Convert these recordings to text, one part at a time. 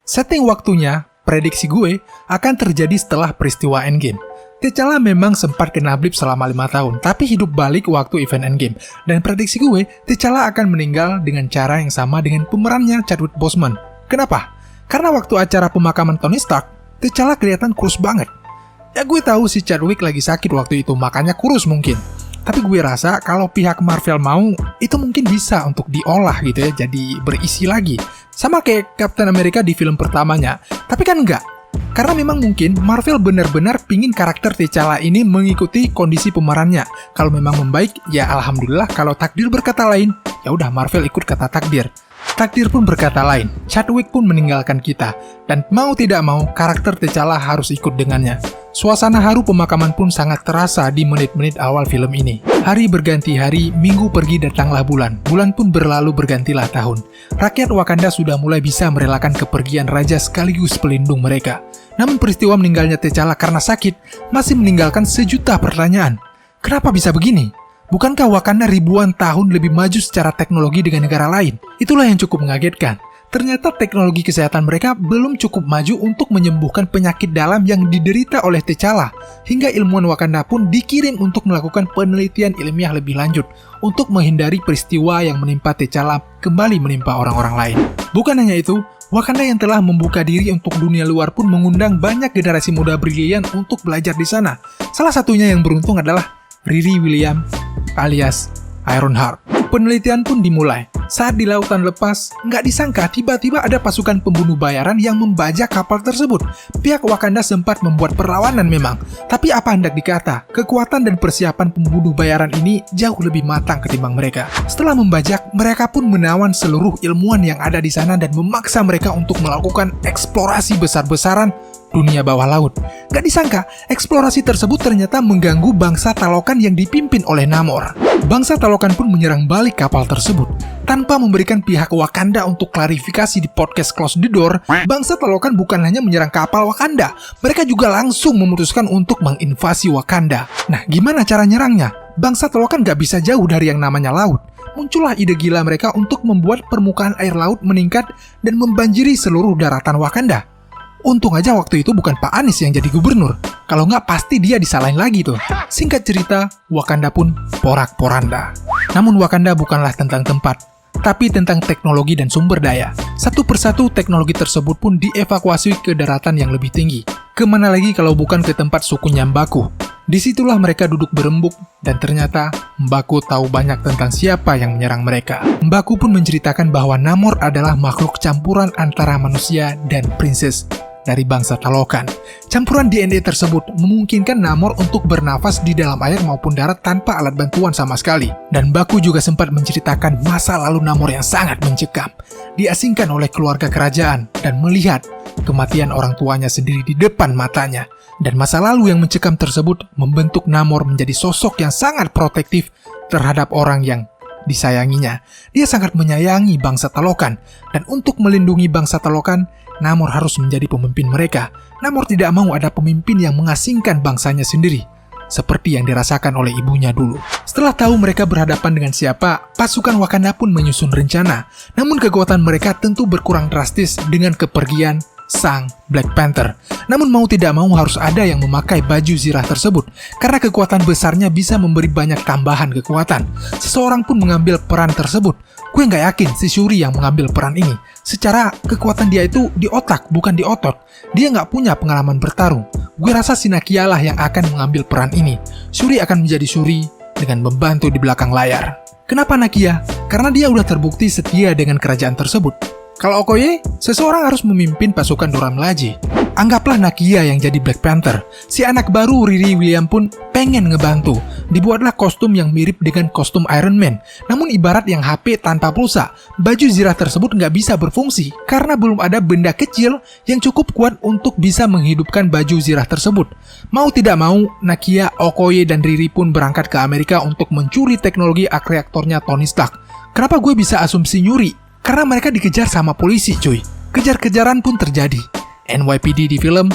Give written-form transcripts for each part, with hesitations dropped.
Setting waktunya, prediksi gue, akan terjadi setelah peristiwa Endgame. T'Challa memang sempat kena blip selama 5 tahun, tapi hidup balik waktu event Endgame. Dan prediksi gue, T'Challa akan meninggal dengan cara yang sama dengan pemerannya Chadwick Boseman. Kenapa? Karena waktu acara pemakaman Tony Stark, T'Challa kelihatan kurus banget. Ya gue tahu si Chadwick lagi sakit waktu itu, makanya kurus mungkin. Tapi gue rasa kalau pihak Marvel mau, itu mungkin bisa untuk diolah gitu ya, jadi berisi lagi. Sama kayak Captain America di film pertamanya. Tapi kan enggak. Karena memang mungkin Marvel benar-benar pingin karakter T'Challa ini mengikuti kondisi pemerannya. Kalau memang membaik, ya alhamdulillah. Kalau takdir berkata lain, ya udah Marvel ikut kata takdir. Takdir pun berkata lain, Chadwick pun meninggalkan kita. Dan mau tidak mau, karakter T'Challa harus ikut dengannya. Suasana haru pemakaman pun sangat terasa di menit-menit awal film ini. Hari berganti hari, minggu pergi datanglah bulan. Bulan pun berlalu bergantilah tahun. Rakyat Wakanda sudah mulai bisa merelakan kepergian raja sekaligus pelindung mereka. Namun peristiwa meninggalnya T'Challa karena sakit masih meninggalkan sejuta pertanyaan. Kenapa bisa begini? Bukankah Wakanda ribuan tahun lebih maju secara teknologi dengan negara lain? Itulah yang cukup mengagetkan. Ternyata teknologi kesehatan mereka belum cukup maju untuk menyembuhkan penyakit dalam yang diderita oleh T'Challa. Hingga ilmuwan Wakanda pun dikirim untuk melakukan penelitian ilmiah lebih lanjut untuk menghindari peristiwa yang menimpa T'Challa kembali menimpa orang-orang lain. Bukan hanya itu, Wakanda yang telah membuka diri untuk dunia luar pun mengundang banyak generasi muda brilian untuk belajar di sana. Salah satunya yang beruntung adalah Riri Williams alias Ironheart. Penelitian pun dimulai. Saat di lautan lepas, nggak disangka tiba-tiba ada pasukan pembunuh bayaran yang membajak kapal tersebut. Pihak Wakanda sempat membuat perlawanan memang. Tapi apa hendak dikata, kekuatan dan persiapan pembunuh bayaran ini jauh lebih matang ketimbang mereka. Setelah membajak, mereka pun menawan seluruh ilmuwan yang ada di sana dan memaksa mereka untuk melakukan eksplorasi besar-besaran dunia bawah laut. Gak disangka, eksplorasi tersebut ternyata mengganggu bangsa Talokan yang dipimpin oleh Namor. Bangsa Talokan pun menyerang balik kapal tersebut. Tanpa memberikan pihak Wakanda untuk klarifikasi di podcast Close the Door, bangsa Talokan bukan hanya menyerang kapal Wakanda, mereka juga langsung memutuskan untuk menginvasi Wakanda. Nah, gimana cara nyerangnya? Bangsa Talokan gak bisa jauh dari yang namanya laut. Muncullah ide gila mereka untuk membuat permukaan air laut meningkat dan membanjiri seluruh daratan Wakanda. Untung aja waktu itu bukan Pak Anies yang jadi gubernur. Kalau nggak pasti dia disalahin lagi tuh. Singkat cerita, Wakanda pun porak-poranda. Namun Wakanda bukanlah tentang tempat, tapi tentang teknologi dan sumber daya. Satu persatu teknologi tersebut pun dievakuasi ke daratan yang lebih tinggi. Kemana lagi kalau bukan ke tempat sukunya Mbaku. Disitulah mereka duduk berembuk, dan ternyata Mbaku tahu banyak tentang siapa yang menyerang mereka. Mbaku pun menceritakan bahwa Namor adalah makhluk campuran antara manusia dan princess dari bangsa Talokan. Campuran DNA tersebut memungkinkan Namor untuk bernafas di dalam air maupun darat tanpa alat bantuan sama sekali. Dan Mbaku juga sempat menceritakan masa lalu Namor yang sangat mencekam. Diasingkan oleh keluarga kerajaan dan melihat kematian orang tuanya sendiri di depan matanya. Dan masa lalu yang mencekam tersebut membentuk Namor menjadi sosok yang sangat protektif terhadap orang yang disayanginya. Dia sangat menyayangi bangsa Talokan, dan untuk melindungi bangsa Talokan, Namor harus menjadi pemimpin mereka. Namor tidak mau ada pemimpin yang mengasingkan bangsanya sendiri, seperti yang dirasakan oleh ibunya dulu. Setelah tahu mereka berhadapan dengan siapa, pasukan Wakanda pun menyusun rencana. Namun kekuatan mereka tentu berkurang drastis dengan kepergian sang Black Panther. Namun mau tidak mau harus ada yang memakai baju zirah tersebut, karena kekuatan besarnya bisa memberi banyak tambahan kekuatan. Seseorang pun mengambil peran tersebut. Gue nggak yakin si Shuri yang mengambil peran ini. Secara kekuatan dia itu di otak, bukan di otot. Dia nggak punya pengalaman bertarung. Gue rasa si Nakia lah yang akan mengambil peran ini. Shuri akan menjadi Shuri dengan membantu di belakang layar. Kenapa Nakia? Karena dia udah terbukti setia dengan kerajaan tersebut. Kalau Okoye, seseorang harus memimpin pasukan Dora Milaje. Anggaplah Nakia yang jadi Black Panther. Si anak baru Riri Williams pun pengen ngebantu. Dibuatlah kostum yang mirip dengan kostum Iron Man. Namun ibarat yang HP tanpa pulsa, baju zirah tersebut nggak bisa berfungsi karena belum ada benda kecil yang cukup kuat untuk bisa menghidupkan baju zirah tersebut. Mau tidak mau, Nakia, Okoye, dan Riri pun berangkat ke Amerika untuk mencuri teknologi akreatornya Tony Stark. Kenapa gue bisa asumsi nyuri? Karena mereka dikejar sama polisi, cuy. Kejar-kejaran pun terjadi. NYPD di film,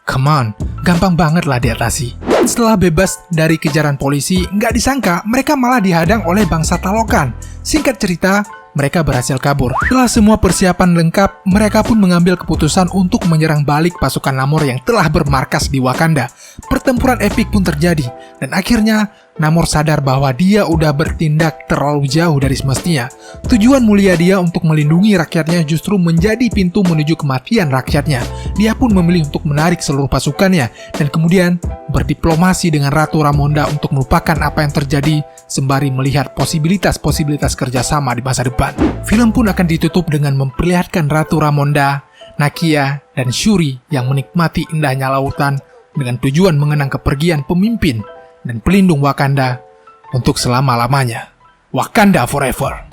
come on, gampang banget lah diatasi. Setelah bebas dari kejaran polisi, nggak disangka mereka malah dihadang oleh bangsa Talokan. Singkat cerita, mereka berhasil kabur. Setelah semua persiapan lengkap, mereka pun mengambil keputusan untuk menyerang balik pasukan Namor yang telah bermarkas di Wakanda. Pertempuran epik pun terjadi, dan akhirnya Namor sadar bahwa dia udah bertindak terlalu jauh dari semestinya. Tujuan mulia dia untuk melindungi rakyatnya justru menjadi pintu menuju kematian rakyatnya. Dia pun memilih untuk menarik seluruh pasukannya, dan kemudian berdiplomasi dengan Ratu Ramonda untuk melupakan apa yang terjadi sembari melihat posibilitas kerjasama di masa depan. Film pun akan ditutup dengan memperlihatkan Ratu Ramonda, Nakia, dan Shuri yang menikmati indahnya lautan dengan tujuan mengenang kepergian pemimpin dan pelindung Wakanda untuk selama-lamanya. Wakanda Forever.